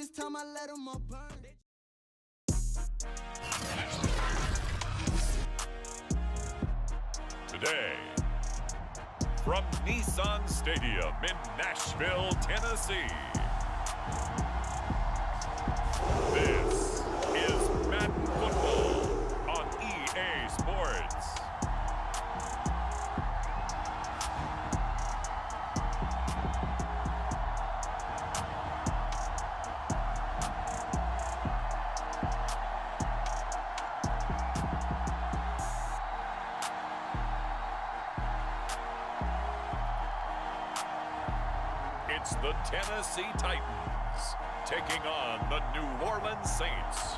this time I let them all burn. Today, from Nissan Stadium in Nashville, Tennessee, this is Madden Football on EA Sports. It's the Tennessee Titans taking on the New Orleans Saints.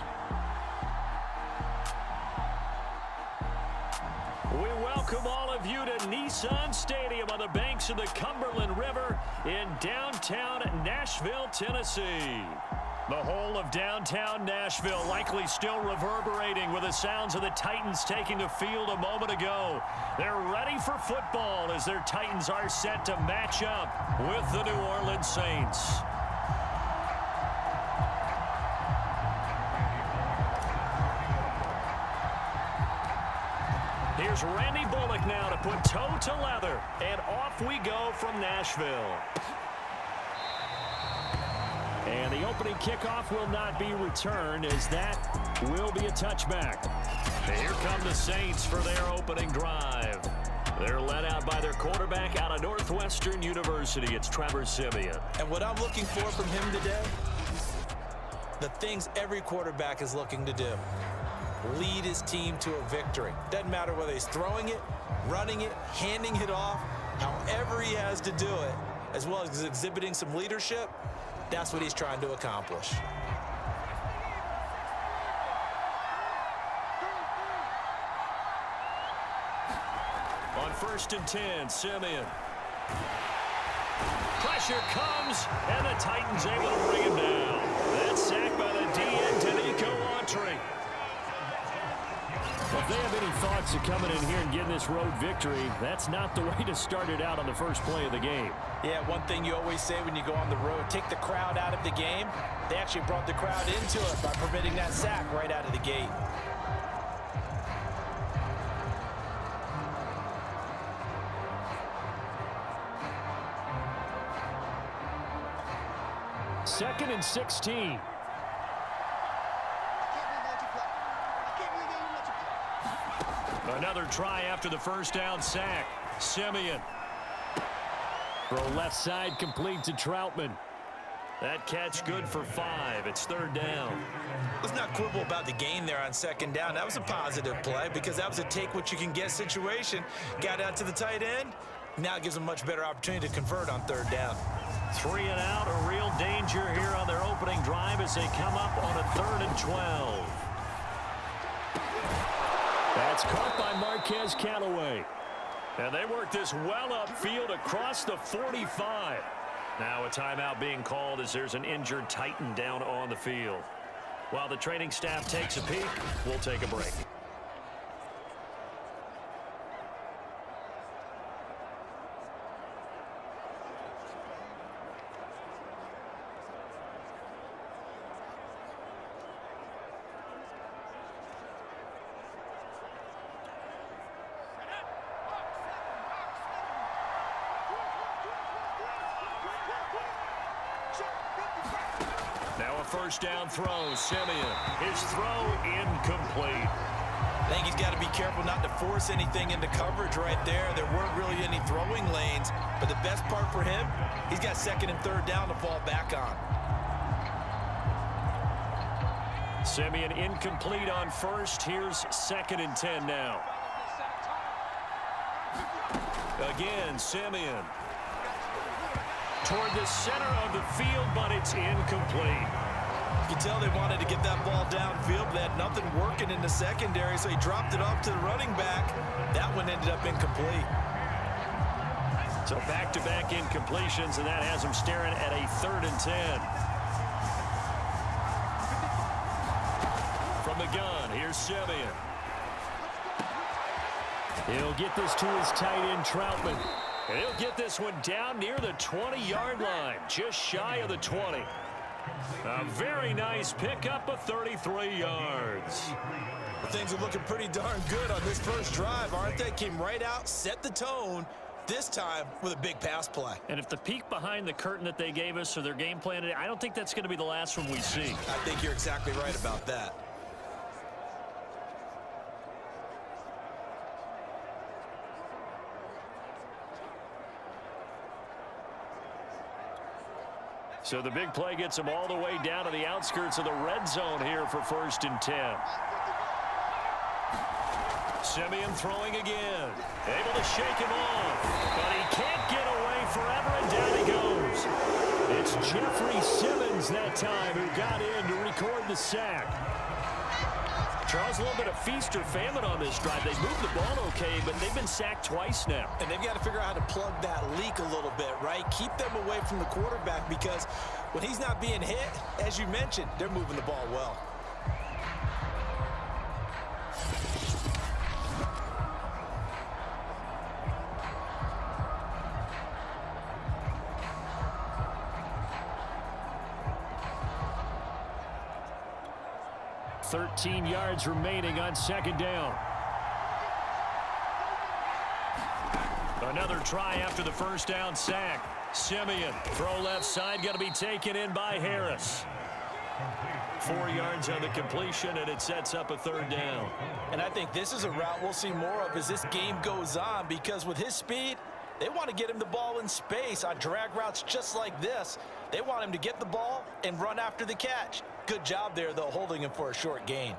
We welcome all of you to Nissan Stadium on the banks of the Cumberland River in downtown Nashville, Tennessee. The whole of downtown Nashville likely still reverberating with the sounds of the Titans taking the field a moment ago. They're ready for football as their Titans are set to match up with the New Orleans Saints. Here's Randy Bullock now to put toe to leather, and off we go from Nashville. And the opening kickoff will not be returned, as that will be a touchback. And here come the Saints for their opening drive. They're led out by their quarterback out of Northwestern University. It's Trevor Siemian. And what I'm looking for from him today, the things every quarterback is looking to do. Lead his team to a victory. Doesn't matter whether he's throwing it, running it, handing it off, however he has to do it, as well as exhibiting some leadership. That's what he's trying to accomplish. On 1st and 10, Siemian. Pressure comes, and the Titans able to bring him down. That's sacked by the DN, Danico Autry. Well, if they have any thoughts of coming in here and getting this road victory, that's not the way to start it out on the first play of the game. Yeah, one thing you always say when you go on the road, take the crowd out of the game. They actually brought the crowd into it by permitting that sack right out of the gate. Second and 16. Another try after the first down sack. Siemian. Throw left side complete to Troutman. That catch good for 5. It's 3rd down. Let's not quibble about the gain there on 2nd down. That was a positive play because that was a take-what-you-can-get situation. Got out to the tight end. Now it gives them a much better opportunity to convert on 3rd down. 3 and out, a real danger here on their opening drive as they come up on a 3rd and 12. That's caught by Marquez Callaway. And they work this well upfield across the 45. Now a timeout being called as there's an injured Titan down on the field. While the training staff takes a peek, we'll take a break. First down throw, Siemian. His throw incomplete. I think he's got to be careful not to force anything into coverage right there. There weren't really any throwing lanes, but the best part for him, he's got 2nd and 3rd down to fall back on. Siemian incomplete on 1st. Here's 2nd and 10 now. Again, Siemian. Toward the center of the field, but it's incomplete. You can tell they wanted to get that ball downfield, but they had nothing working in the secondary, so he dropped it off to the running back. That one ended up incomplete. So back-to-back incompletions, and that has him staring at a 3rd and 10. From the gun, here's Siemian. He'll get this to his tight end, Troutman. And he'll get this one down near the 20-yard line, just shy of the 20. A very nice pickup of 33 yards. Well, things are looking pretty darn good on this first drive, aren't they? Came right out, set the tone, this time with a big pass play. And if the peek behind the curtain that they gave us or their game plan today, I don't think that's going to be the last one we see. I think you're exactly right about that. So the big play gets them all the way down to the outskirts of the red zone here for 1st and 10. Simeon throwing again. Able to shake him off. But he can't get away forever, and down he goes. It's Jeffrey Simmons that time who got in to record the sack. Charles, a little bit of feast or famine on this drive. They moved the ball okay, but they've been sacked twice now. And they've got to figure out how to plug that leak a little bit, right? Keep them away from the quarterback because when he's not being hit, as you mentioned, they're moving the ball well. .13 yards remaining on 2nd down. Another try after the first down sack. Simeon, throw left side, going to be taken in by Harris. 4 yards on the completion, and it sets up a 3rd down. And I think this is a route we'll see more of as this game goes on because with his speed, they want to get him the ball in space on drag routes just like this. They want him to get the ball and run after the catch. Good job there, though, holding him for a short gain.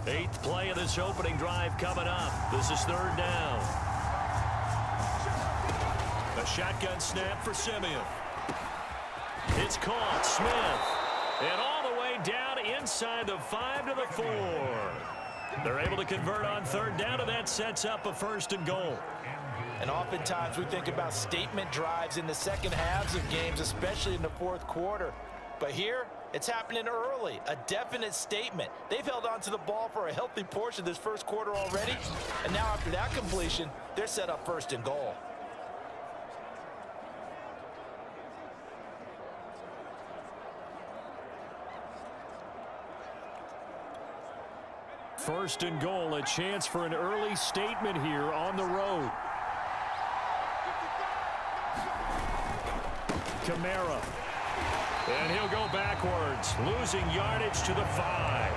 8th play of this opening drive coming up. This is 3rd down. A shotgun snap for Simeon. It's caught. Smith. And all the way down inside the 5 to the 4. They're able to convert on 3rd down, and that sets up a 1st and goal. And oftentimes we think about statement drives in the second halves of games, especially in the 4th quarter. But here, it's happening early, a definite statement. They've held on to the ball for a healthy portion of this 1st quarter already. And now after that completion, they're set up 1st and goal. First and goal, a chance for an early statement here on the road. Kamara. And he'll go backwards, losing yardage to the 5.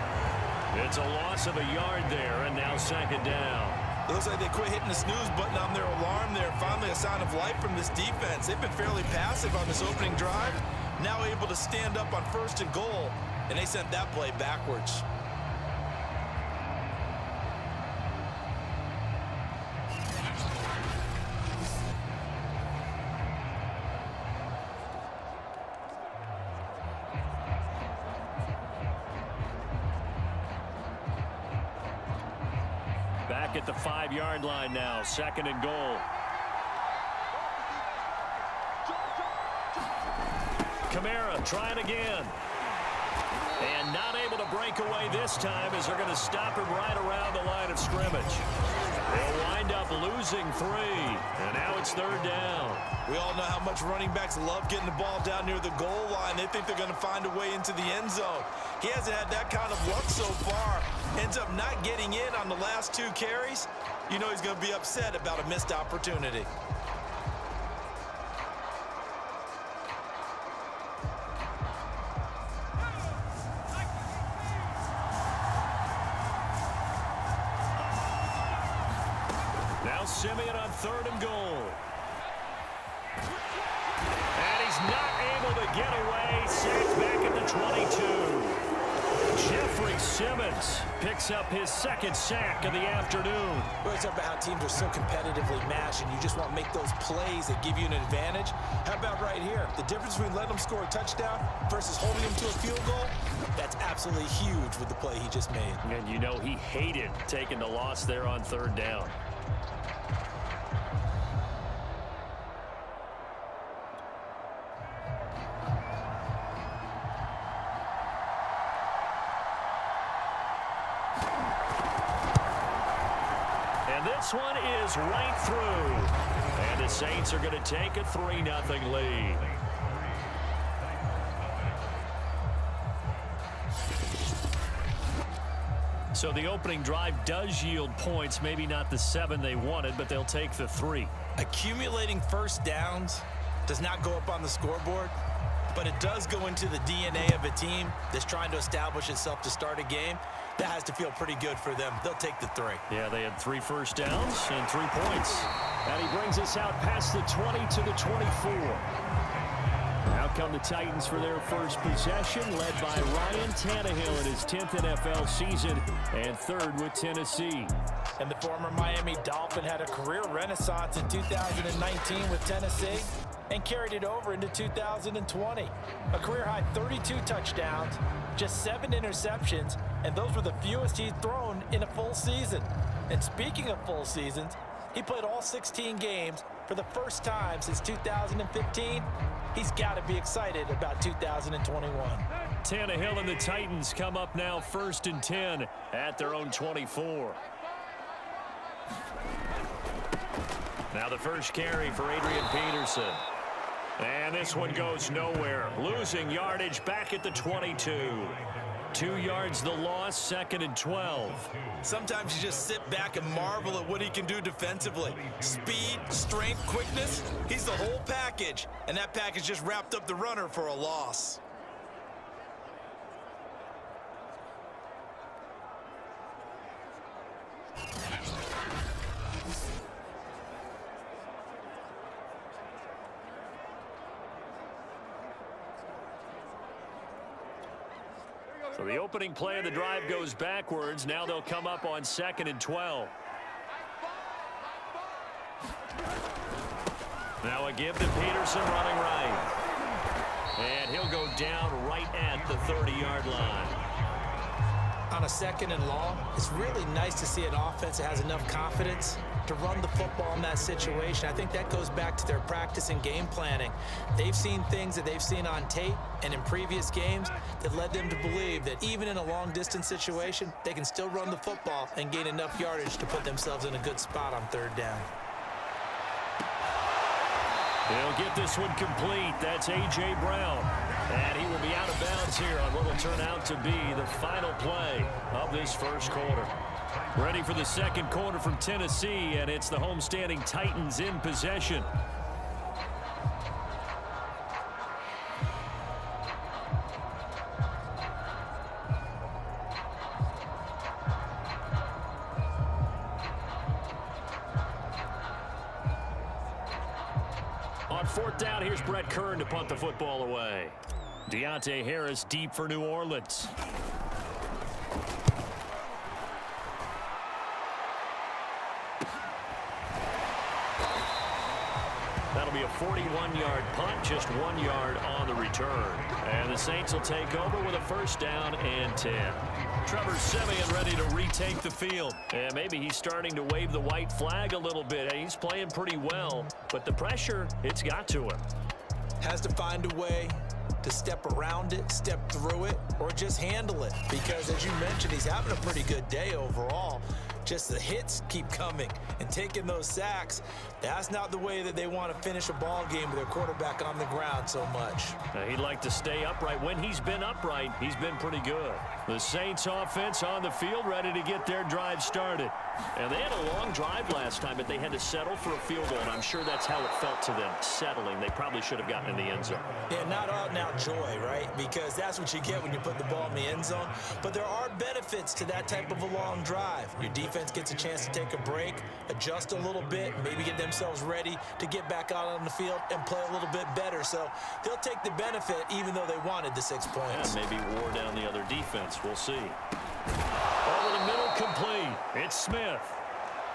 It's a loss of a yard there, and now 2nd down. It looks like they quit hitting the snooze button on their alarm there. Finally a sign of life from this defense. They've been fairly passive on this opening drive. Now able to stand up on 1st and goal, and they sent that play backwards. Back at the 5-yard line now, 2nd and goal. Kamara trying again. And not able to break away this time as they're going to stop him right around the line of scrimmage. They'll wind up losing 3. And now it's 3rd down. We all know how much running backs love getting the ball down near the goal line. They think they're going to find a way into the end zone. He hasn't had that kind of luck so far. Ends up not getting in on the last 2 carries. You know he's going to be upset about a missed opportunity. Now Simeon on 3rd and goal. And he's not able to get away. Sacked back at the 22. Jeffrey Simmons picks up his 2nd sack of the afternoon. We always talk about how teams are so competitively matched and you just want to make those plays that give you an advantage. How about right here? The difference between letting them score a touchdown versus holding them to a field goal, that's absolutely huge with the play he just made. And you know he hated taking the loss there on 3rd down. This one is right through. And the Saints are going to take a 3-0 lead. So the opening drive does yield points, maybe not the 7 they wanted, but they'll take the 3. Accumulating first downs does not go up on the scoreboard, but it does go into the DNA of a team that's trying to establish itself to start a game. That has to feel pretty good for them. They'll take the 3. Yeah, they had 3 first downs and 3 points. And he brings us out past the 20 to the 24. Now come the Titans for their first possession, led by Ryan Tannehill in his 10th NFL season and 3rd with Tennessee. And the former Miami Dolphin had a career renaissance in 2019 with Tennessee and carried it over into 2020. A career-high 32 touchdowns, just 7 interceptions, and those were the fewest he'd thrown in a full season. And speaking of full seasons, he played all 16 games for the first time since 2015. He's got to be excited about 2021. Tannehill and the Titans come up now 1st and 10 at their own 24. Now the first carry for Adrian Peterson. And this one goes nowhere. Losing yardage back at the 22. 2 yards the loss, 2nd and 12. Sometimes you just sit back and marvel at what he can do defensively. Speed, strength, quickness, he's the whole package. And that package just wrapped up the runner for a loss. So the opening play of the drive goes backwards. Now they'll come up on 2nd and 12. Now a give to Peterson running right. And he'll go down right at the 30-yard line. On a 2nd and long, it's really nice to see an offense that has enough confidence to run the football in that situation. I think that goes back to their practice and game planning. They've seen things that they've seen on tape and in previous games that led them to believe that even in a long-distance situation, they can still run the football and gain enough yardage to put themselves in a good spot on 3rd down. They'll get this one complete. That's A.J. Brown. And he will be out of bounds here on what will turn out to be the final play of this first quarter. Ready for the second quarter from Tennessee, and it's the homestanding Titans in possession. On 4th down, here's Brett Kern to punt the football away. Deontay Harris deep for New Orleans. That'll be a 41-yard punt, just 1 yard on the return. And the Saints will take over with a 1st down and 10. Trevor Siemian ready to retake the field. And maybe he's starting to wave the white flag a little bit. He's playing pretty well, but the pressure, it's got to him. Has to find a way to step around it, step through it, or just handle it. Because as you mentioned, he's having a pretty good day overall. Just the hits keep coming and taking those sacks. That's not the way that they want to finish a ball game with their quarterback on the ground so much. He'd like to stay upright. When he's been upright, he's been pretty good. The Saints offense on the field ready to get their drive started. And they had a long drive last time, but they had to settle for a field goal, and I'm sure that's how it felt to them, settling. They probably should have gotten in the end zone. Yeah, not out-and-out joy, right? Because that's what you get when you put the ball in the end zone. But there are benefits to that type of a long drive. Your defense gets a chance to take a break, adjust a little bit, maybe get themselves ready to get back out on the field and play a little bit better. So they'll take the benefit even though they wanted the 6 points. Yeah, maybe wore down the other defense. We'll see. Over the middle, complete. It's Smith.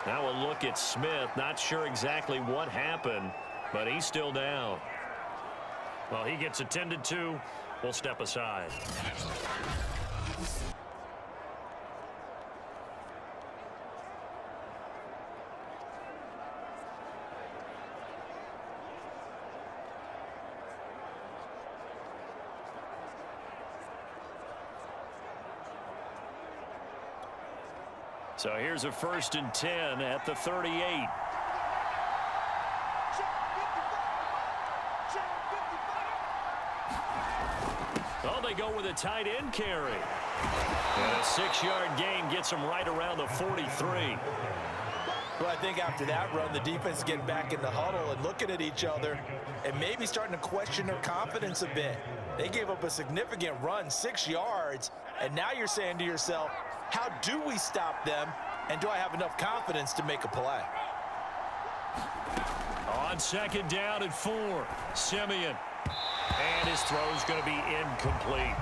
Now a look at Smith. Not sure exactly what happened, but he's still down. Well, he gets attended to. We'll step aside. So here's a 1st and 10 at the 38. Oh, they go with a tight end carry. And a 6-yard gain gets them right around the 43. Well, I think after that run, the defense is getting back in the huddle and looking at each other and maybe starting to question their confidence a bit. They gave up a significant run, 6 yards, and now you're saying to yourself, how do we stop them, and do I have enough confidence to make a play? On 2nd down and 4, Simeon. And his throw is going to be incomplete.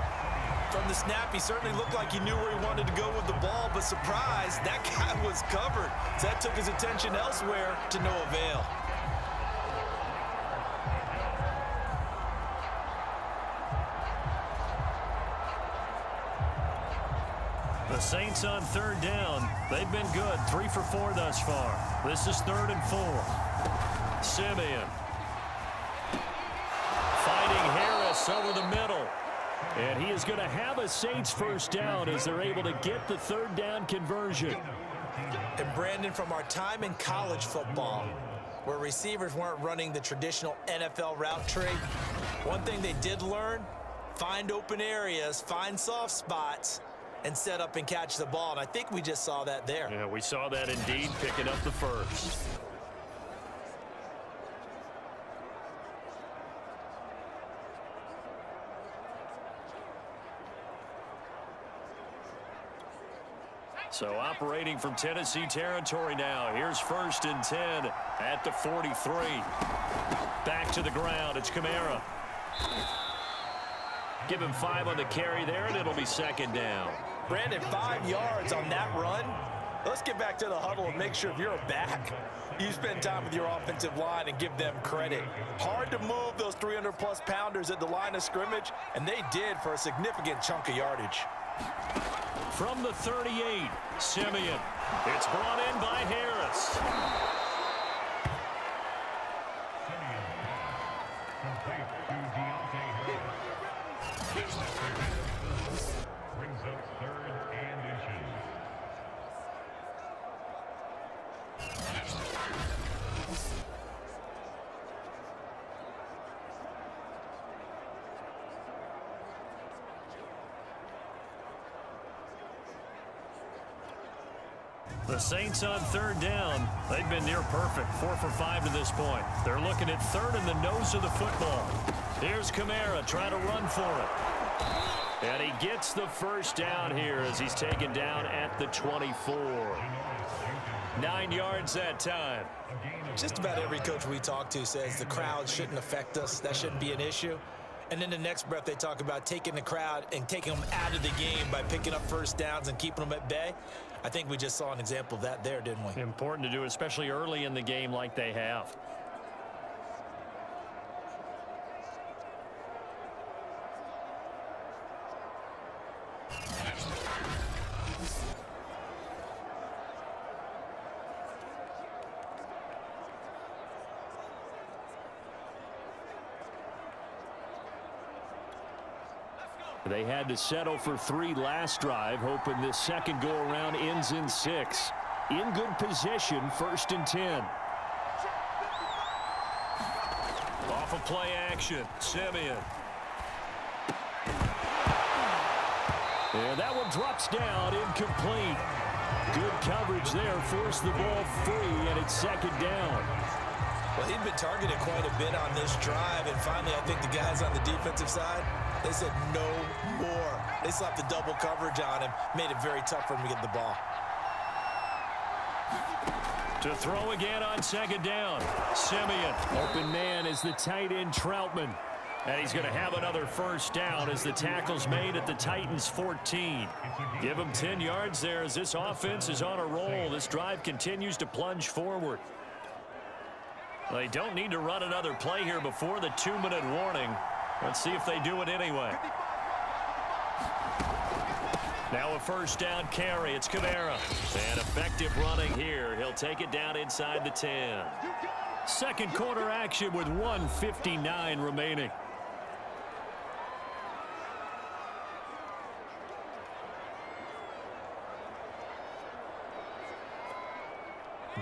From the snap, he certainly looked like he knew where he wanted to go with the ball, but surprise, that guy was covered. So that took his attention elsewhere to no avail. The Saints on 3rd down. They've been good, 3 for 4 thus far. This is 3rd and 4. Simeon. Fighting Harris over the middle. And he is going to have a Saints first down as they're able to get the 3rd down conversion. And Brandon, from our time in college football, where receivers weren't running the traditional NFL route tree, one thing they did learn, find open areas, find soft spots, and set up and catch the ball. And I think we just saw that there. Yeah, we saw that indeed, picking up the first. So operating from Tennessee territory now. Here's 1st and 10 at the 43. Back to the ground. It's Kamara. Give him 5 on the carry there, and it'll be 2nd down. Brandon, 5 yards on that run. Let's get back to the huddle and make sure if you're a back, you spend time with your offensive line and give them credit. Hard to move those 300-plus pounders at the line of scrimmage, and they did for a significant chunk of yardage. From the 38, Simeon. It's brought in by Harris. Brings up 3rd and inches. The Saints on 3rd down. They've been near perfect, 4 for 5 to this point. They're looking at 3rd in the nose of the football. Here's Kamara trying to run for it. And he gets the first down here as he's taken down at the 24. 9 yards that time. Just about every coach we talk to says the crowd shouldn't affect us. That shouldn't be an issue. And in the next breath, they talk about taking the crowd and taking them out of the game by picking up first downs and keeping them at bay. I think we just saw an example of that there, didn't we? Important to do, especially early in the game like they have. They had to settle for 3 last drive, hoping this second go-around ends in 6. In good position, 1st and 10. Off of play action, Simeon. And that one drops down, incomplete. Good coverage there, forced the ball free, and it's 2nd down. Well, he'd been targeted quite a bit on this drive, and finally I think the guys on the defensive side, they said no more. They slapped the double coverage on him, made it very tough for him to get the ball. To throw again on 2nd down. Simeon. Open man is the tight end Troutman. And he's going to have another first down as the tackle's made at the Titans 14. Give him 10 yards there as this offense is on a roll. This drive continues to plunge forward. They don't need to run another play here before the 2-minute warning. Let's see if they do it anyway. Now a first down carry. It's Kamara. And effective running here. He'll take it down inside the 10. Second quarter action with 1:59 remaining.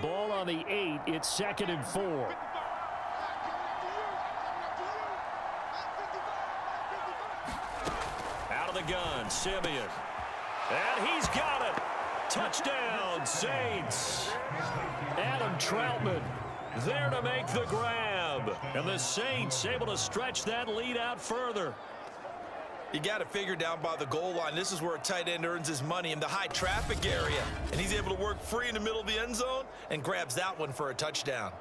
Ball on the 8. It's 2nd and 4. the gun. Simeon. And he's got it. Touchdown, Saints. Adam Troutman there to make the grab. And the Saints able to stretch that lead out further. You got to figure down by the goal line. This is where a tight end earns his money, in the high traffic area. And he's able to work free in the middle of the end zone and grabs that one for a touchdown.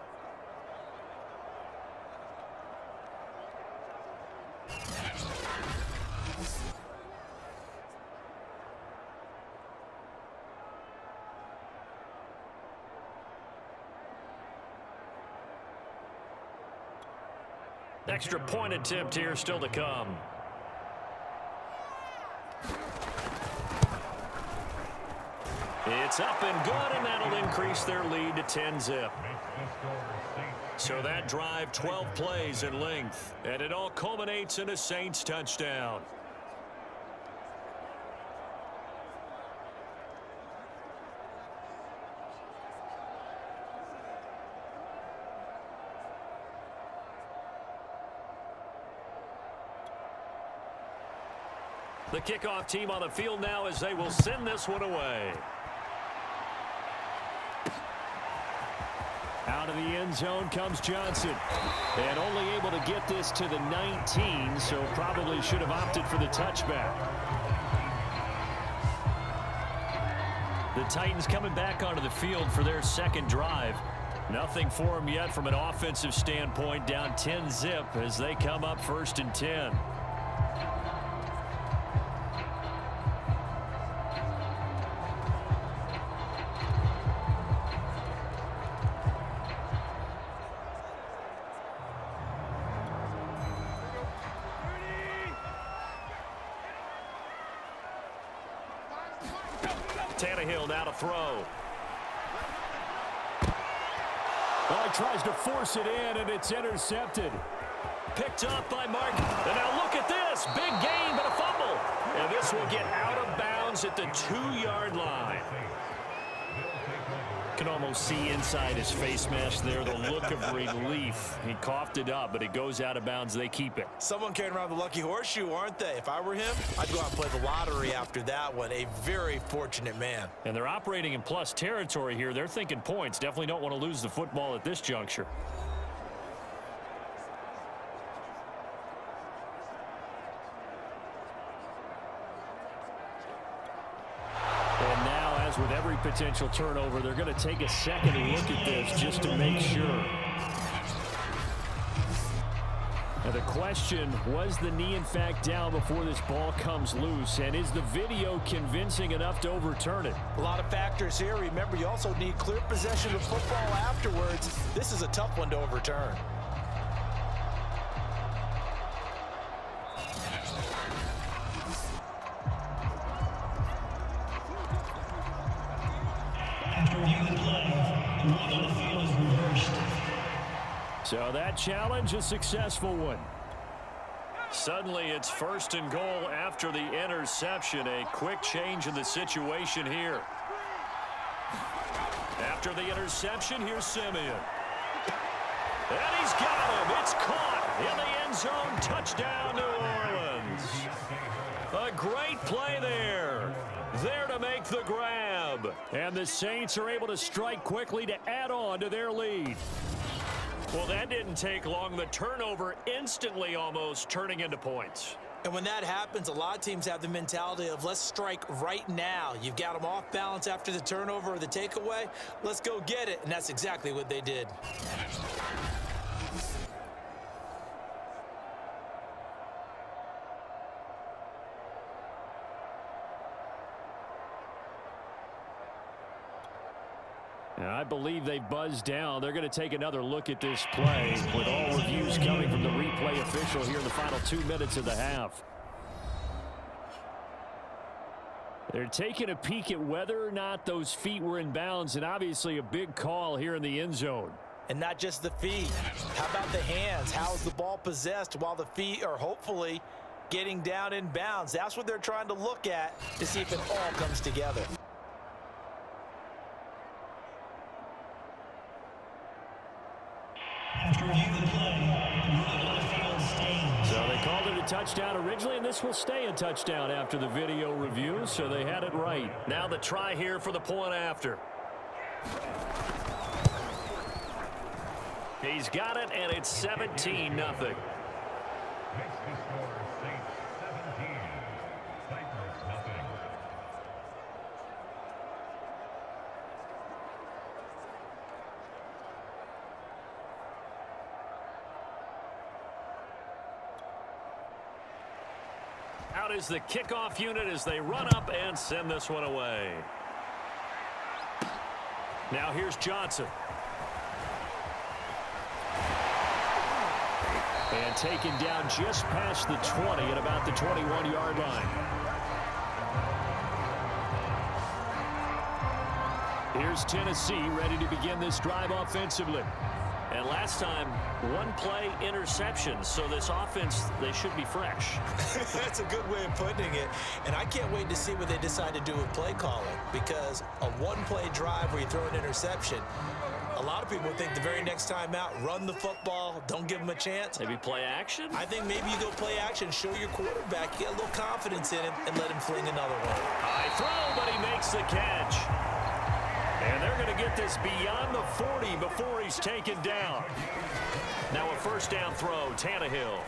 Extra point attempt here still to come. It's up and good, and that'll increase their lead to 10-zip. So that drive, 12 plays in length, and it all culminates in a Saints touchdown. The kickoff team on the field now as they will send this one away. Out of the end zone comes Johnson. And only able to get this to the 19, so probably should have opted for the touchback. The Titans coming back onto the field for their second drive. Nothing for them yet from an offensive standpoint, down 10-zip as they come up 1st and 10. Tannehill now to throw. Well, he tries to force it in, and it's intercepted. Picked up by Mark. And now look at this. Big gain, but a fumble. And this will get out of bounds at the 2-yard line. You can almost see inside his face mask there the look of relief. He coughed it up, but it goes out of bounds. They keep it. Someone carrying around the lucky horseshoe, aren't they? If I were him, I'd go out and play the lottery after that one. A very fortunate man. And they're operating in plus territory here. They're thinking points. Definitely don't want to lose the football at this juncture. With every potential turnover, they're going to take a second look at this just to make sure. Now the question, was the knee in fact down before this ball comes loose? And is the video convincing enough to overturn it? A lot of factors here. Remember, you also need clear possession of football afterwards. This is a tough one to overturn. So that challenge, a successful one. Suddenly it's 1st and goal after the interception. A quick change in the situation here. After the interception, here's Simeon. And he's got him. It's caught in the end zone. Touchdown, New Orleans. A great play there. There to make the grab. And the Saints are able to strike quickly to add on to their lead. Well, that didn't take long. The turnover instantly almost turning into points. And when that happens, a lot of teams have the mentality of let's strike right now. You've got them off balance after the turnover or the takeaway. Let's go get it. And that's exactly what they did. And I believe they buzzed down. They're going to take another look at this play with all reviews coming from the replay official here in the final 2 minutes of the half. They're taking a peek at whether or not those feet were in bounds, and obviously a big call here in the end zone. And not just the feet. How about the hands? How is the ball possessed while the feet are hopefully getting down in bounds? That's what they're trying to look at to see if it all comes together. So they called it a touchdown originally, and this will stay a touchdown after the video review, so they had it right. Now the try here for the point after. He's got it, and it's 17-0. Makes the score Saints 17, Titans nothing. Out is the kickoff unit as they run up and send this one away. Now here's Johnson. And taken down just past the 20 at about the 21-yard line. Here's Tennessee ready to begin this drive offensively. And last time, one play interception. So this offense, they should be fresh. That's a good way of putting it. And I can't wait to see what they decide to do with play calling, because a one-play drive where you throw an interception, a lot of people think the very next time out, run the football, don't give them a chance. Maybe play action? I think maybe you go play action, show your quarterback, get a little confidence in him, and let him fling another one. High throw, but he makes the catch. And they're going to get this beyond the 40 before he's taken down. Now a first down throw, Tannehill.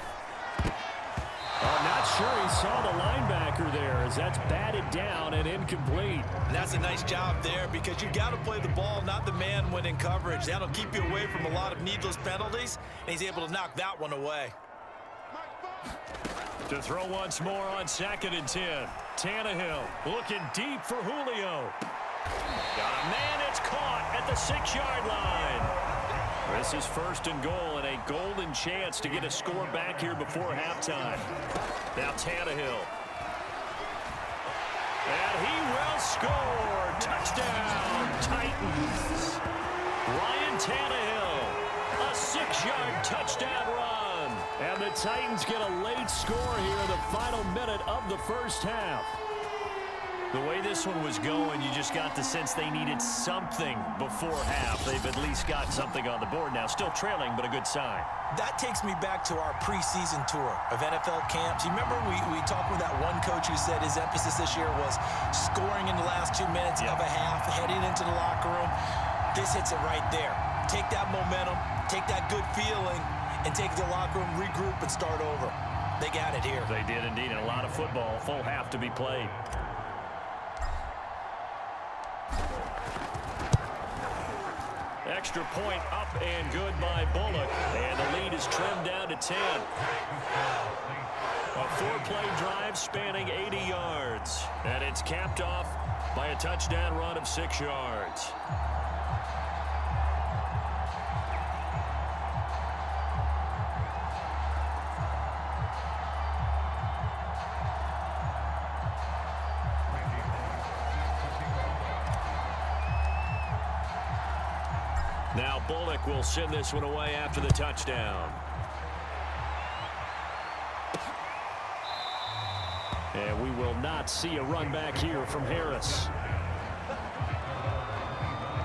I'm not sure he saw the linebacker there as that's batted down and incomplete. And that's a nice job there, because you got to play the ball, not the man when in coverage. That'll keep you away from a lot of needless penalties, and he's able to knock that one away. To throw once more on 2nd and 10. Tannehill looking deep for Julio. Got a man, it's caught at the 6-yard line. This is 1st and goal and a golden chance to get a score back here before halftime. Now Tannehill. And he will score. Touchdown, Titans. Ryan Tannehill, a 6-yard touchdown run. And the Titans get a late score here in the final minute of the first half. The way this one was going, you just got the sense they needed something before half. They've at least got something on the board now. Still trailing, but a good sign. That takes me back to our preseason tour of NFL camps. You remember we talked with that one coach who said his emphasis this year was scoring in the last 2 minutes of a half, heading into the locker room. This hits it right there. Take that momentum, take that good feeling, and take the locker room, regroup, and start over. They got it here. They did indeed, and a lot of football, full half to be played. Extra point up and good by Bullock. And the lead is trimmed down to 10. A 4-play drive spanning 80 yards. And it's capped off by a touchdown run of 6 yards. Now Bullock will send this one away after the touchdown. And we will not see a run back here from Harris.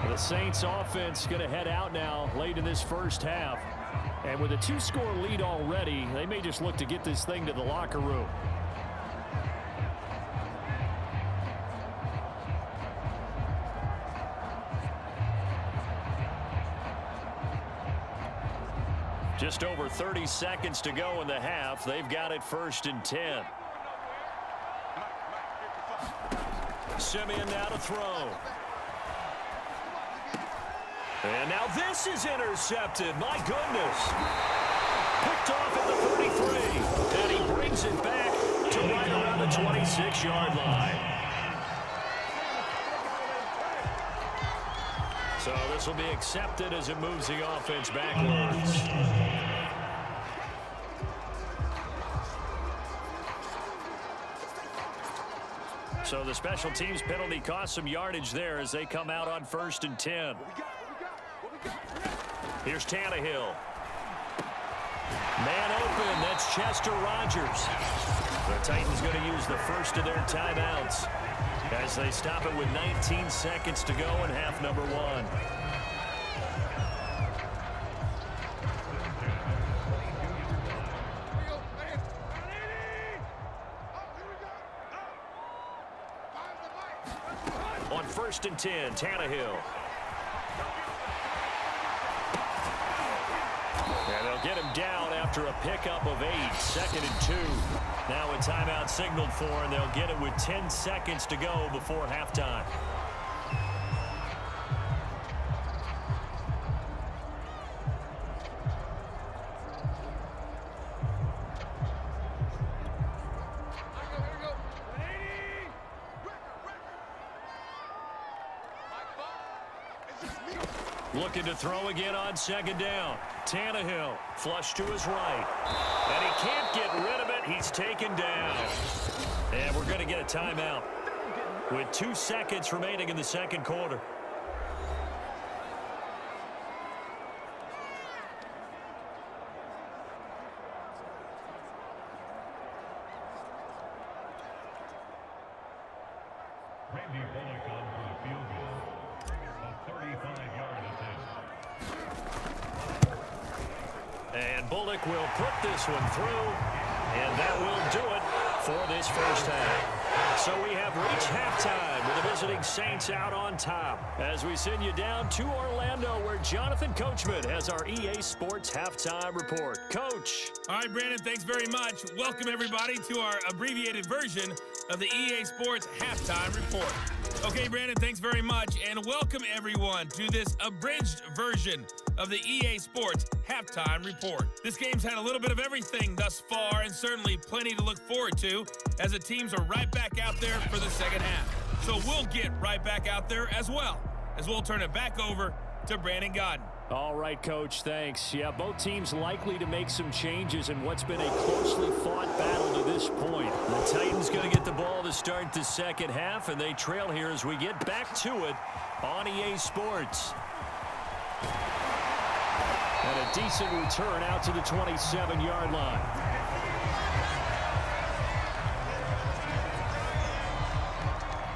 The Saints offense going to head out now late in this first half. And with a 2-score lead already, they may just look to get this thing to the locker room. Just over 30 seconds to go in the half. They've got it 1st and 10. Simeon now to throw. And now this is intercepted. My goodness. Picked off at the 33. And he brings it back to right around the 26-yard line. So this will be accepted as it moves the offense backwards. So the special teams penalty cost some yardage there as they come out on 1st and 10. Here's Tannehill. Man open, that's Chester Rogers. The Titans going to use the first of their timeouts as they stop it with 19 seconds to go in half number 1. first and 10, Tannehill. And they'll get him down after a pickup of 8, 2nd and 2. Now a timeout signaled for, and they'll get it with 10 seconds to go before halftime. Looking to throw again on 2nd down. Tannehill, flush to his right. And he can't get rid of it. He's taken down. And we're going to get a timeout with 2 seconds remaining in the second quarter. Randy Bullock on for the field goal. A 35-yard attempt. And Bullock will put this one through, and that will do it for this first half. So we have reached halftime with the visiting Saints out on top as we send you down to Orlando where Jonathan Coachman has our EA Sports Halftime Report. Coach. All right, Brandon, thanks very much. Welcome, everybody, to our abbreviated version of the EA Sports Halftime Report. Okay, Brandon, thanks very much, and welcome, everyone, to this abridged version of the EA Sports Halftime Report. This game's had a little bit of everything thus far, and certainly plenty to look forward to, as the teams are right back out there for the second half. So we'll get right back out there as well, as we'll turn it back over to Brandon Godden. All right, Coach, thanks. Yeah, both teams likely to make some changes in what's been a closely fought battle to this point. The Titans going to get the ball to start the second half, and they trail here as we get back to it on EA Sports. And a decent return out to the 27-yard line.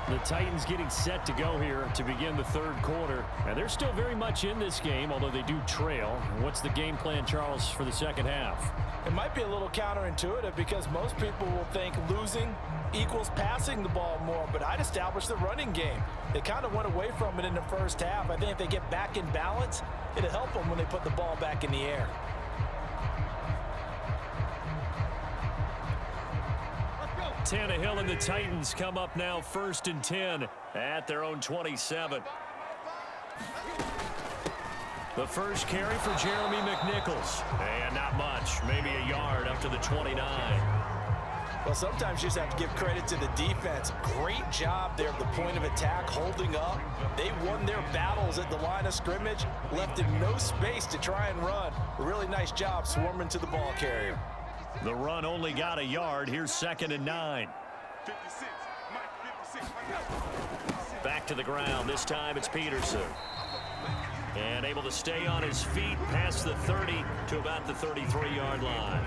The Titans getting set to go here to begin the third quarter. And they're still very much in this game, although they do trail. What's the game plan, Charles, for the second half? It might be a little counterintuitive because most people will think losing equals passing the ball more, but I'd establish the running game. They kind of went away from it in the first half. I think if they get back in balance, it'll help them when they put the ball back in the air. Tannehill and the Titans come up now 1st and 10 at their own 27. The first carry for Jeremy McNichols. And not much, maybe a yard up to the 29. Well, sometimes you just have to give credit to the defense. Great job there at the point of attack, holding up. They won their battles at the line of scrimmage, left him no space to try and run. A really nice job swarming to the ball carrier. The run only got a yard. Here's 2nd and 9. Back to the ground. This time it's Peterson. And able to stay on his feet past the 30 to about the 33-yard line.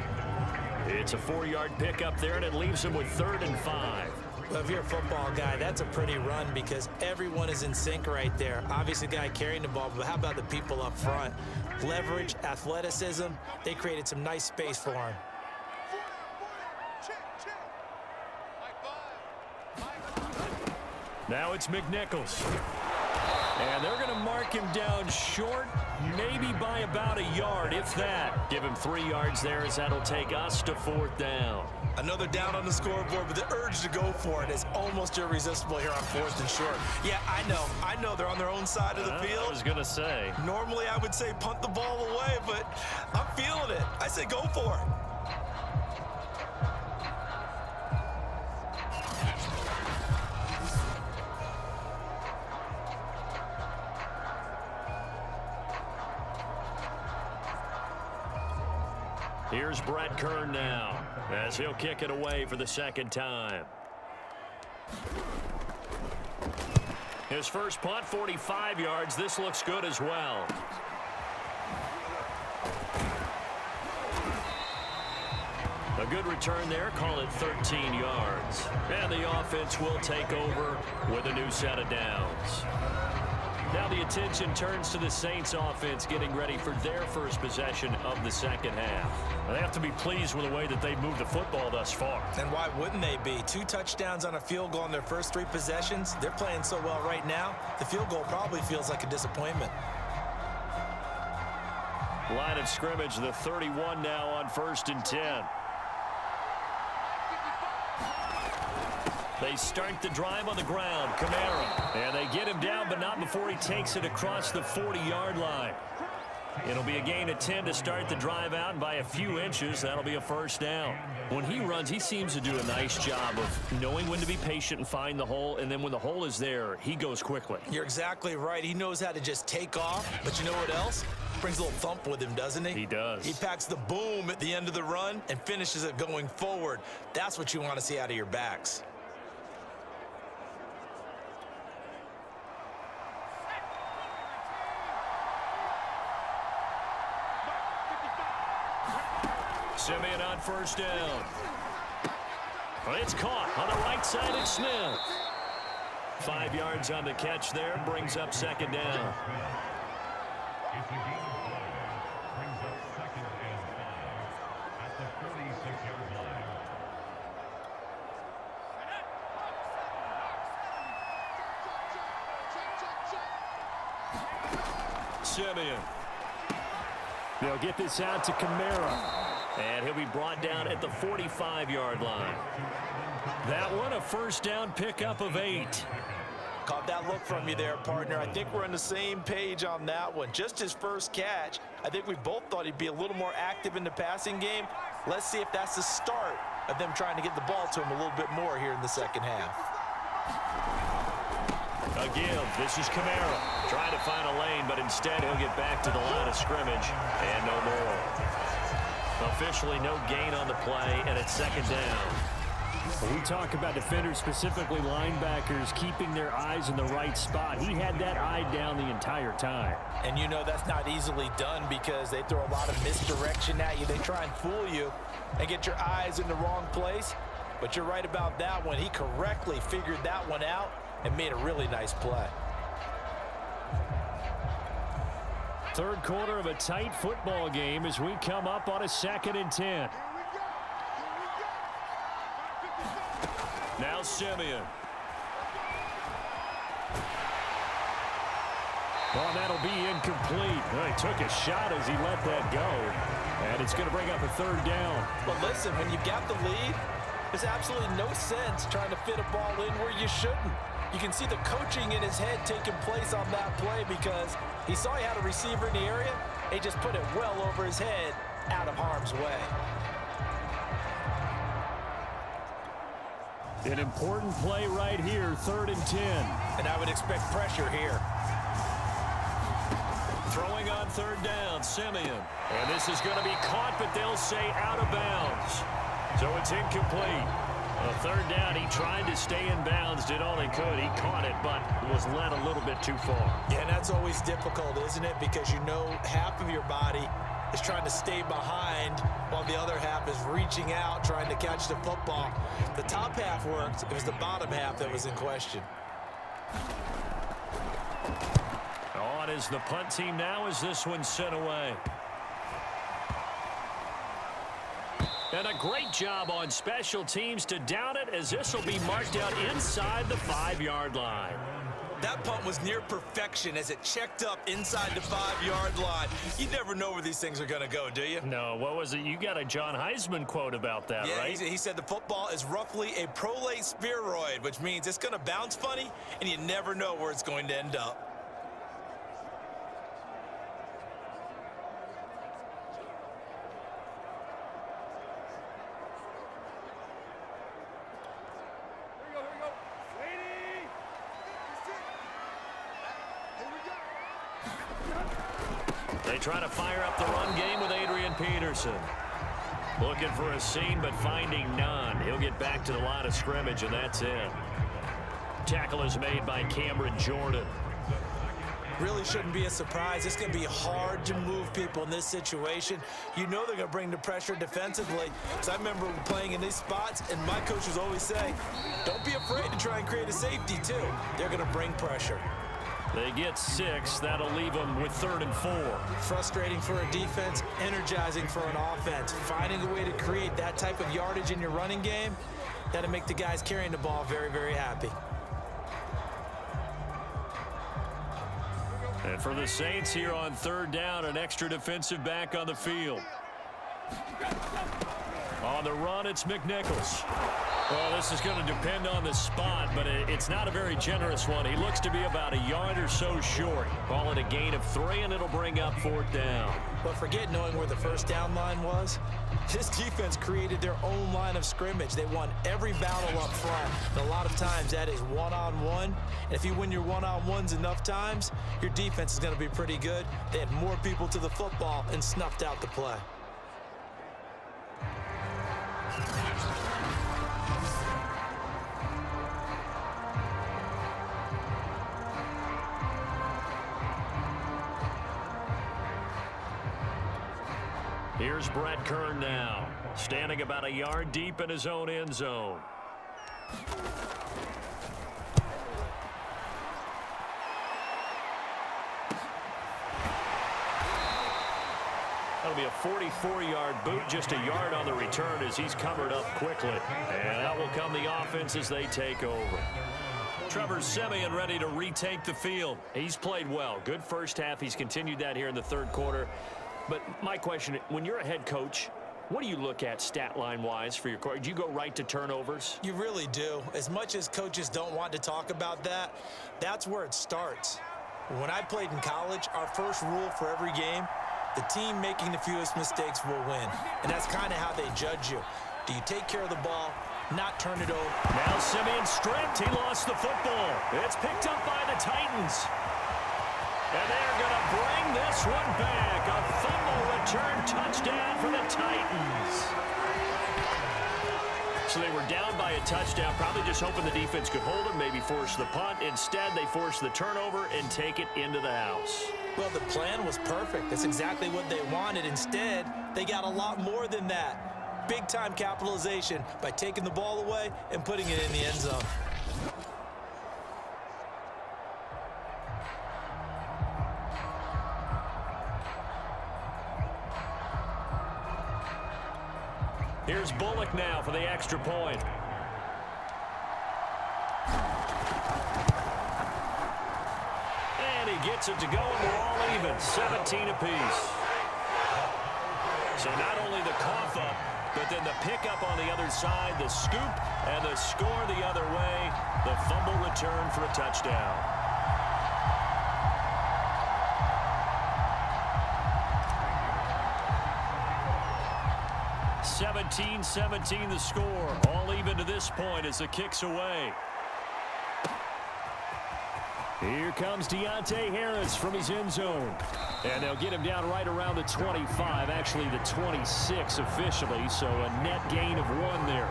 It's a 4-yard pickup there, and it leaves him with 3rd and 5. Well, if you're a football guy, that's a pretty run because everyone is in sync right there. Obviously, the guy carrying the ball, but how about the people up front? Leverage, athleticism, they created some nice space for him. Now it's McNichols. And they're going to mark him down short, maybe by about a yard, if that. Give him 3 yards there as that'll take us to 4th down. Another down on the scoreboard, but the urge to go for it is almost irresistible here on 4th and short. Yeah, I know they're on their own side of the field. I was going to say. Normally I would say punt the ball away, but I'm feeling it. I say go for it. Here's Brett Kern now as he'll kick it away for the second time. His first punt, 45 yards. This looks good as well. A good return there, call it 13 yards. And the offense will take over with a new set of downs. Now the attention turns to the Saints offense getting ready for their first possession of the second half. They have to be pleased with the way that they've moved the football thus far. And why wouldn't they be? 2 touchdowns on a field goal in their first 3 possessions. They're playing so well right now, the field goal probably feels like a disappointment. Line of scrimmage, the 31 now on 1st and 10. They start the drive on the ground. Kamara. And they get him down, but not before he takes it across the 40-yard line. It'll be a gain of 10 to start the drive out, and by a few inches, that'll be a first down. When he runs, he seems to do a nice job of knowing when to be patient and find the hole, and then when the hole is there, he goes quickly. You're exactly right. He knows how to just take off, but you know what else? Brings a little thump with him, doesn't he? He does. He packs the boom at the end of the run and finishes it going forward. That's what you want to see out of your backs. Simeon on 1st down. Well, it's caught on the right side of Smith. 5 yards on the catch there, brings up 2nd down. It's a gain of 5. Brings up 2nd and 5 at the 46-yard line. Simeon. They'll get this out to Kamara. And he'll be brought down at the 45-yard line. That one, a 1st down pickup of 8. Caught that look from you there, partner. I think we're on the same page on that one. Just his first catch. I think we both thought he'd be a little more active in the passing game. Let's see if that's the start of them trying to get the ball to him a little bit more here in the second half. Again, this is Kamara. Trying to find a lane, but instead he'll get back to the line of scrimmage. And no more. Officially no gain on the play, and it's 2nd down. When we talk about defenders, specifically linebackers, keeping their eyes in the right spot, he had that eye down the entire time. And you know that's not easily done because they throw a lot of misdirection at you. They try and fool you and get your eyes in the wrong place. But you're right about that one. He correctly figured that one out and made a really nice play. 3rd quarter of a tight football game as we come up on a 2nd and 10. Now Simeon. Well, that'll be incomplete. Well, he took a shot as he let that go. And it's going to bring up a 3rd down. But listen, when you've got the lead, there's absolutely no sense trying to fit a ball in where you shouldn't. You can see the coaching in his head taking place on that play because he saw he had a receiver in the area. He just put it well over his head, out of harm's way. An important play right here, 3rd and 10. And I would expect pressure here. Throwing on 3rd down, Simeon. And this is going to be caught, but they'll say out of bounds. So it's incomplete. A 3rd down, he tried to stay in bounds, did all he could. He caught it, but was led a little bit too far. Yeah, and that's always difficult, isn't it? Because you know half of your body is trying to stay behind while the other half is reaching out, trying to catch the football. The top half worked. It was the bottom half that was in question. On is the punt team now as this one's sent away. And a great job on special teams to down it as this will be marked out inside the 5-yard line. That punt was near perfection as it checked up inside the 5-yard line. You never know where these things are going to go, do you? No, what was it? You got a John Heisman quote about that, yeah, right? He said the football is roughly a prolate spheroid, which means it's going to bounce funny, and you never know where it's going to end up. They try to fire up the run game with Adrian Peterson. Looking for a seam, but finding none. He'll get back to the line of scrimmage, and that's it. Tackle is made by Cameron Jordan. Really shouldn't be a surprise. It's going to be hard to move people in this situation. You know they're going to bring the pressure defensively. Because I remember playing in these spots, and my coaches always say, don't be afraid to try and create a safety, too. They're going to bring pressure. They get 6. That'll leave them with 3rd and 4. Frustrating for a defense, energizing for an offense. Finding a way to create that type of yardage in your running game, that'll make the guys carrying the ball very, very happy. And for the Saints here on 3rd down, an extra defensive back on the field. On the run, it's McNichols. Well, this is going to depend on the spot, but it's not a very generous one. He looks to be about a yard or so short. Call it a gain of 3, and it'll bring up 4th down. But forget knowing where the first down line was. This defense created their own line of scrimmage. They won every battle up front. And a lot of times that is one-on-one. And if you win your one-on-ones enough times, your defense is going to be pretty good. They had more people to the football and snuffed out the play. Here's Brett Kern now, standing about a yard deep in his own end zone. That'll be a 44-yard boot, just a yard on the return as he's covered up quickly. And that will come the offense as they take over. Trevor Siemian ready to retake the field. He's played well. Good first half. He's continued that here in the 3rd quarter. But my question, when you're a head coach, what do you look at stat line-wise for your coach? Do you go right to turnovers? You really do. As much as coaches don't want to talk about that, that's where it starts. When I played in college, our first rule for every game, the team making the fewest mistakes will win. And that's kind of how they judge you. Do you take care of the ball, not turn it over? Now Siemian stripped. He lost the football. It's picked up by the Titans. And they're going to bring this one back. A fumble return touchdown for the Titans. So they were down by a touchdown, probably just hoping the defense could hold them, maybe force the punt. Instead, they force the turnover and take it into the house. Well, the plan was perfect. That's exactly what they wanted. Instead, they got a lot more than that. Big-time capitalization by taking the ball away and putting it in the end zone. Here's Bullock now for the extra point. And he gets it to go, and we're all even, 17 apiece. So not only the cough up, but then the pickup on the other side, the scoop, and the score the other way, the fumble return for a touchdown. 17-17 the score. All even to this point as the kick's away. Here comes Deontay Harris from his end zone. And they'll get him down right around the 25, actually the 26 officially, so a net gain of 1 there.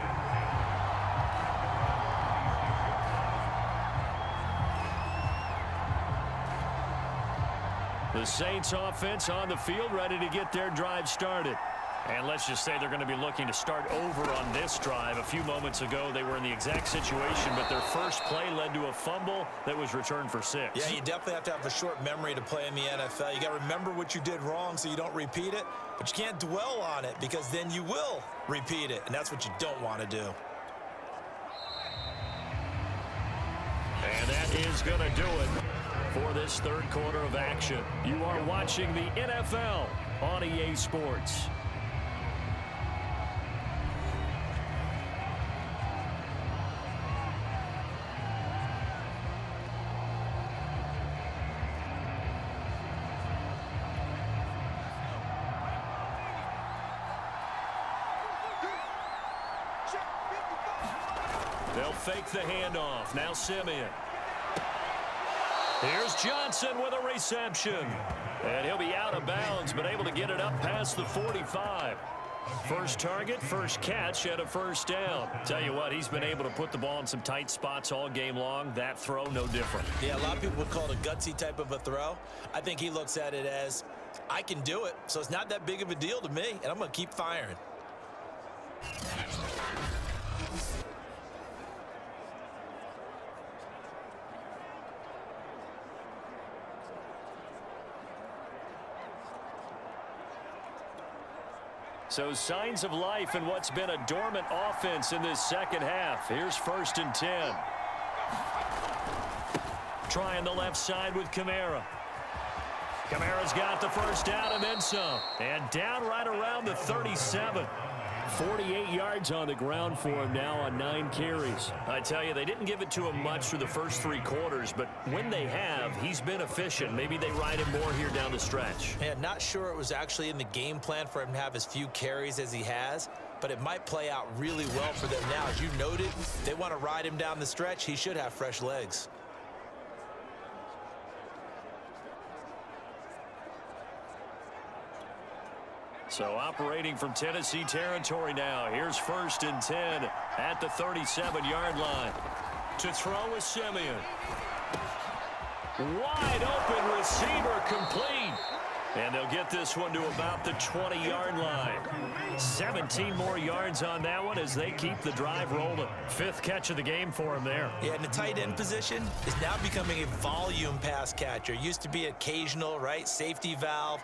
The Saints offense on the field ready to get their drive started. And let's just say they're going to be looking to start over on this drive. A few moments ago, they were in the exact situation, but their first play led to a fumble that was returned for 6. Yeah, you definitely have to have a short memory to play in the NFL. You got to remember what you did wrong so you don't repeat it, but you can't dwell on it because then you will repeat it, and that's what you don't want to do. And that is going to do it for this third quarter of action. You are watching the NFL on EA Sports. They'll fake the handoff. Now Siemian. Here's Johnson with a reception. And he'll be out of bounds, but able to get it up past the 45. First target, first catch, and a first down. Tell you what, he's been able to put the ball in some tight spots all game long. That throw, no different. Yeah, a lot of people would call it a gutsy type of a throw. I think he looks at it as, I can do it, so it's not that big of a deal to me, and I'm going to keep firing. So signs of life in what's been a dormant offense in this second half. Here's 1st and 10. Trying the left side with Kamara. Kamara's got the first down and then some. And down right around the 37. 48 yards on the ground for him now on 9 carries. I tell you, they didn't give it to him much through the first 3 quarters, but when they have, he's been efficient. Maybe they ride him more here down the stretch. Yeah, not sure it was actually in the game plan for him to have as few carries as he has, but it might play out really well for them now. As you noted, they want to ride him down the stretch. He should have fresh legs. So operating from Tennessee territory now. Here's 1st and 10 at the 37-yard line. To throw is Simeon. Wide open receiver complete. And they'll get this one to about the 20-yard line. 17 more yards on that one as they keep the drive rolling. 5th catch of the game for him there. Yeah, and the tight end position is now becoming a volume pass catcher. Used to be occasional, right? Safety valve.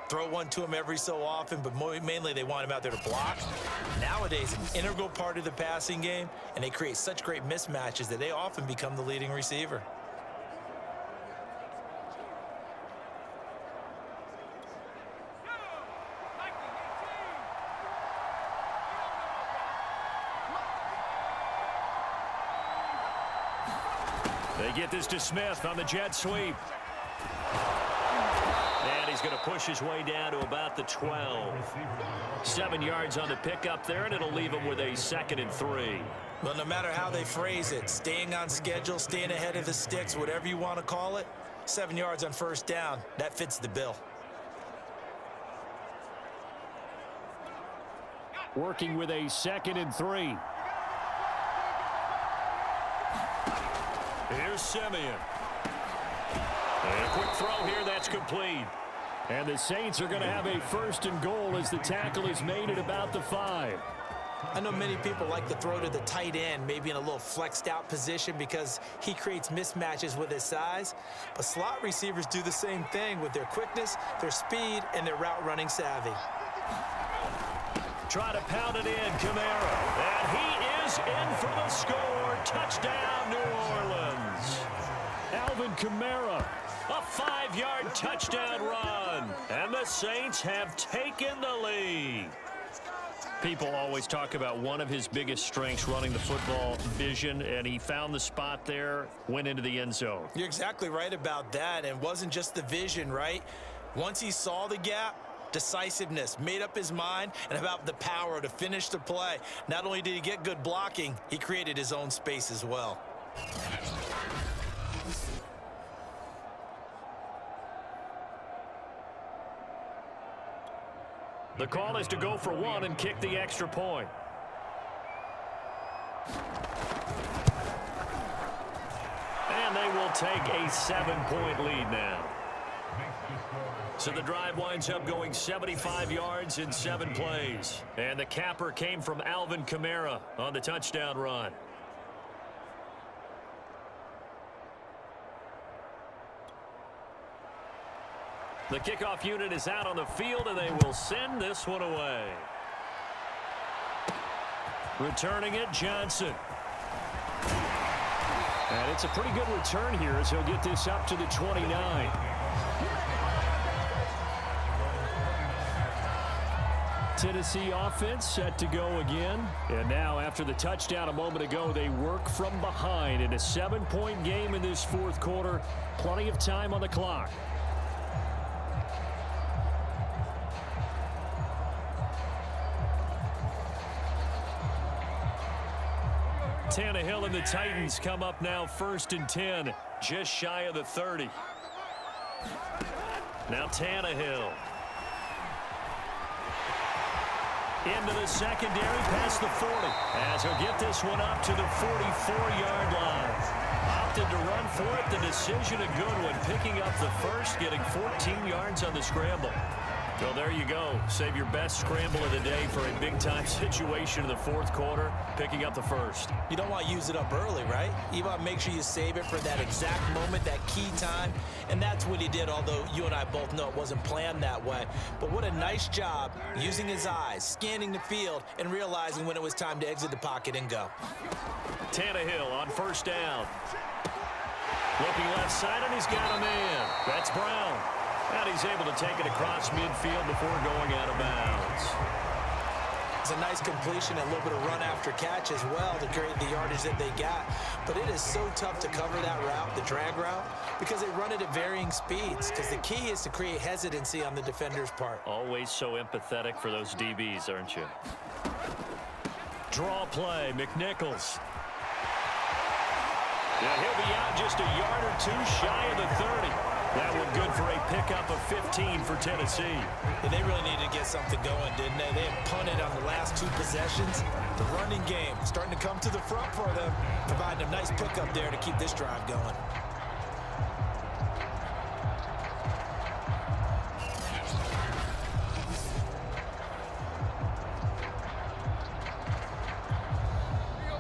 Throw one to him every so often, but mainly they want him out there to block. Nowadays, an integral part of the passing game, and they create such great mismatches that they often become the leading receiver. They get this to Smith on the jet sweep. And he's going to push his way down to about the 12. 7 yards on the pickup there, and it'll leave him with a 2nd and 3. Well, no matter how they phrase it, staying on schedule, staying ahead of the sticks, whatever you want to call it, 7 yards on 1st down, that fits the bill. Working with a 2nd and 3. Here's Simeon. And a quick throw here, that's complete. And the Saints are going to have a 1st and goal as the tackle is made at about the 5. I know many people like to throw to the tight end, maybe in a little flexed out position because he creates mismatches with his size. But slot receivers do the same thing with their quickness, their speed, and their route running savvy. Try to pound it in, Kamara. And he is in for the score. Touchdown, New Orleans. Alvin Kamara. A 5-yard touchdown run. And the Saints have taken the lead. People always talk about one of his biggest strengths running the football, vision, and he found the spot there, went into the end zone. You're exactly right about that, and it wasn't just the vision, right? Once he saw the gap, decisiveness, made up his mind, and about the power to finish the play. Not only did he get good blocking, he created his own space as well. The call is to go for 1 and kick the extra point. And they will take a 7-point lead now. So the drive winds up going 75 yards in 7 plays. And the capper came from Alvin Kamara on the touchdown run. The kickoff unit is out on the field, and they will send this one away. Returning it, Johnson. And it's a pretty good return here as he'll get this up to the 29. Tennessee offense set to go again. And now after the touchdown a moment ago, they work from behind in a 7-point game in this 4th quarter. Plenty of time on the clock. Tannehill and the Titans come up now 1st and 10, just shy of the 30. Now Tannehill. Into the secondary, past the 40. As he'll get this one up to the 44-yard line. Opted to run for it. The decision a good one. Picking up the first, getting 14 yards on the scramble. Well, there you go. Save your best scramble of the day for a big-time situation in the fourth quarter, picking up the first. You don't want to use it up early, right? You want to make sure you save it for that exact moment, that key time. And that's what he did, although you and I both know it wasn't planned that way. But what a nice job using his eyes, scanning the field, and realizing when it was time to exit the pocket and go. Tannehill on first down. Looking left side, and he's got a man. That's Brown. And he's able to take it across midfield before going out of bounds. It's a nice completion and a little bit of run after catch as well to create the yardage that they got. But it is so tough to cover that route, the drag route, because they run it at varying speeds. Because the key is to create hesitancy on the defender's part. Always so empathetic for those DBs, aren't you? Draw play, McNichols. Yeah, he'll be out just a yard or two shy of the 30. That one good for a pickup of 15 for Tennessee. And they really needed to get something going, didn't they? They had punted on the last two possessions. The running game starting to come to the front for them, providing a nice pickup there to keep this drive going.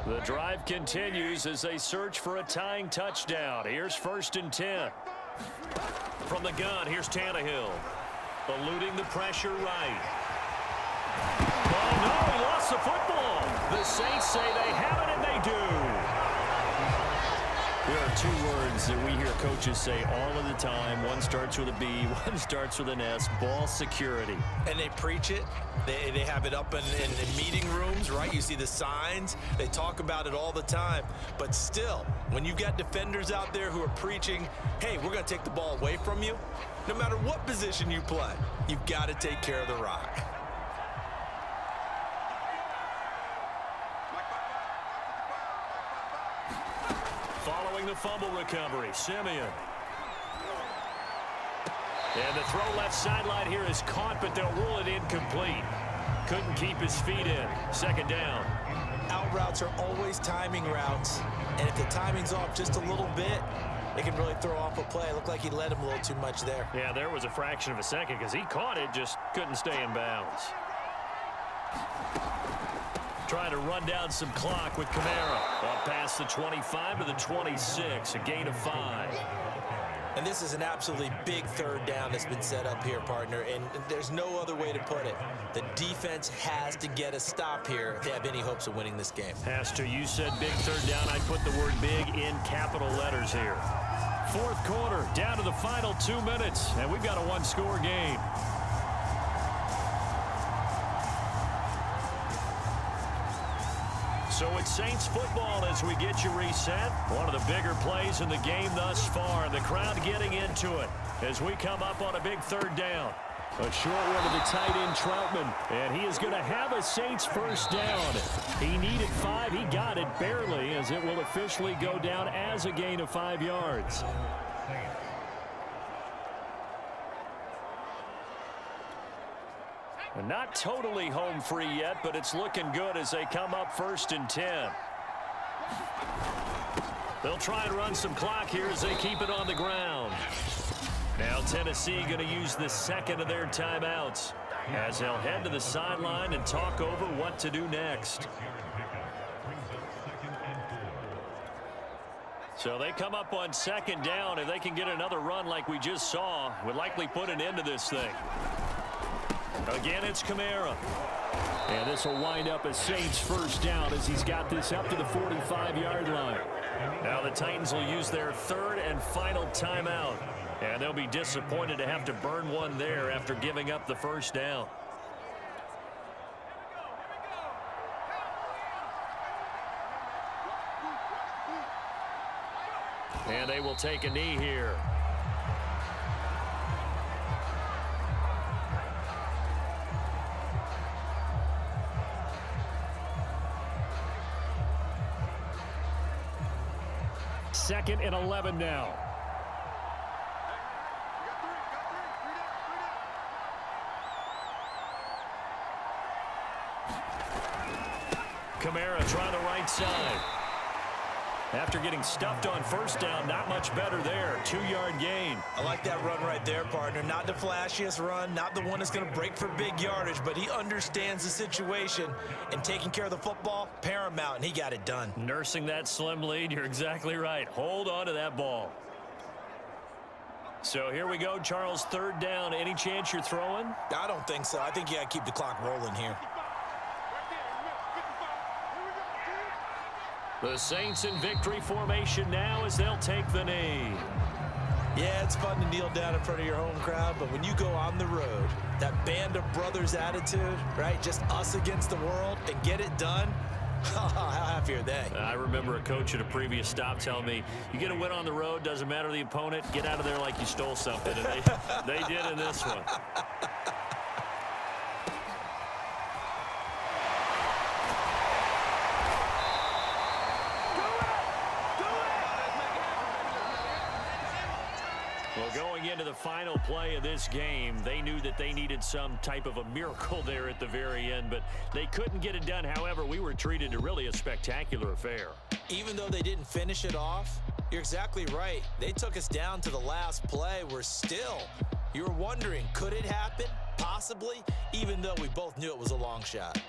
The drive continues as they search for a tying touchdown. Here's 1st and 10. From the gun, here's Tannehill. Eluding the pressure right. Oh, no, he lost the football. The Saints say they have it, and they do. There are two words that we hear coaches say all of the time. One starts with a B, one starts with an S, ball security. And they preach it. They have it up in meeting rooms, right? You see the signs. They talk about it all the time. But still, when you've got defenders out there who are preaching, hey, we're going to take the ball away from you, no matter what position you play, you've got to take care of the rock. Following the fumble recovery, Simeon. And the throw left sideline here is caught, but they'll rule it incomplete. Couldn't keep his feet in. 2nd down. Out routes are always timing routes, and if the timing's off just a little bit, it can really throw off a play. It looked like he led him a little too much there. Yeah, there was a fraction of a second because he caught it, just couldn't stay in bounds. Trying to run down some clock with Kamara. Up past the 25 to the 26, a gain of 5. And this is an absolutely big 3rd down that's been set up here, partner, and there's no other way to put it. The defense has to get a stop here if they have any hopes of winning this game. Has to. You said big 3rd down. I'd put the word big in capital letters here. 4th quarter, down to the final 2 minutes, and we've got a one-score game. So it's Saints football as we get you reset. One of the bigger plays in the game thus far. The crowd getting into it as we come up on a big 3rd down. A short one to the tight end, Troutman. And he is going to have a Saints 1st down. He needed 5. He got it barely as it will officially go down as a gain of 5 yards. Not totally home free yet, but it's looking good as they come up 1st and 10. They'll try and run some clock here as they keep it on the ground. Now Tennessee going to use the 2nd of their timeouts as they'll head to the sideline and talk over what to do next. So they come up on 2nd down. If they can get another run like we just saw, would likely put an end to this thing. Again, it's Kamara. And this will wind up as Saints 1st down as he's got this up to the 45-yard line. Now the Titans will use their 3rd and final timeout. And they'll be disappointed to have to burn one there after giving up the 1st down. And they will take a knee here. Second and 11 now. Kamara trying the right side. After getting stuffed on first down, not much better there. 2-yard gain. I like that run right there, partner. Not the flashiest run, not the one that's going to break for big yardage, but he understands the situation, and taking care of the football, paramount, and he got it done. Nursing that slim lead, you're exactly right. Hold on to that ball. So here we go, Charles, 3rd down. Any chance you're throwing? I don't think so. I think you got to keep the clock rolling here. The Saints in victory formation now as they'll take the knee. Yeah, it's fun to kneel down in front of your home crowd, but when you go on the road, that band of brothers attitude, right, just us against the world, and get it done, how happy are they? I remember a coach at a previous stop telling me, you get a win on the road, doesn't matter the opponent, get out of there like you stole something. And they did in this one. Well, going into the final play of this game, they knew that they needed some type of a miracle there at the very end, but they couldn't get it done. However, we were treated to really a spectacular affair. Even though they didn't finish it off, you're exactly right. They took us down to the last play. You were wondering, could it happen? Possibly, even though we both knew it was a long shot.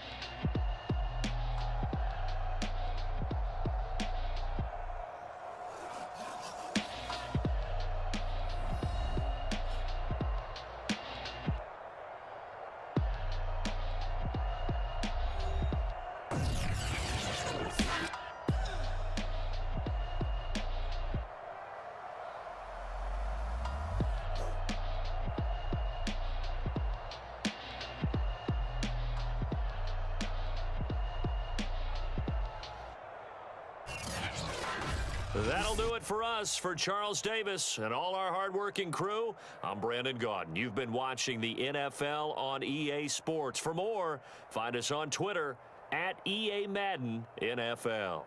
That'll do it for us. For Charles Davis and all our hardworking crew, I'm Brandon Gaudin. You've been watching the NFL on EA Sports. For more, find us on Twitter at EA Madden NFL.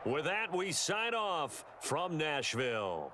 With that, we sign off from Nashville.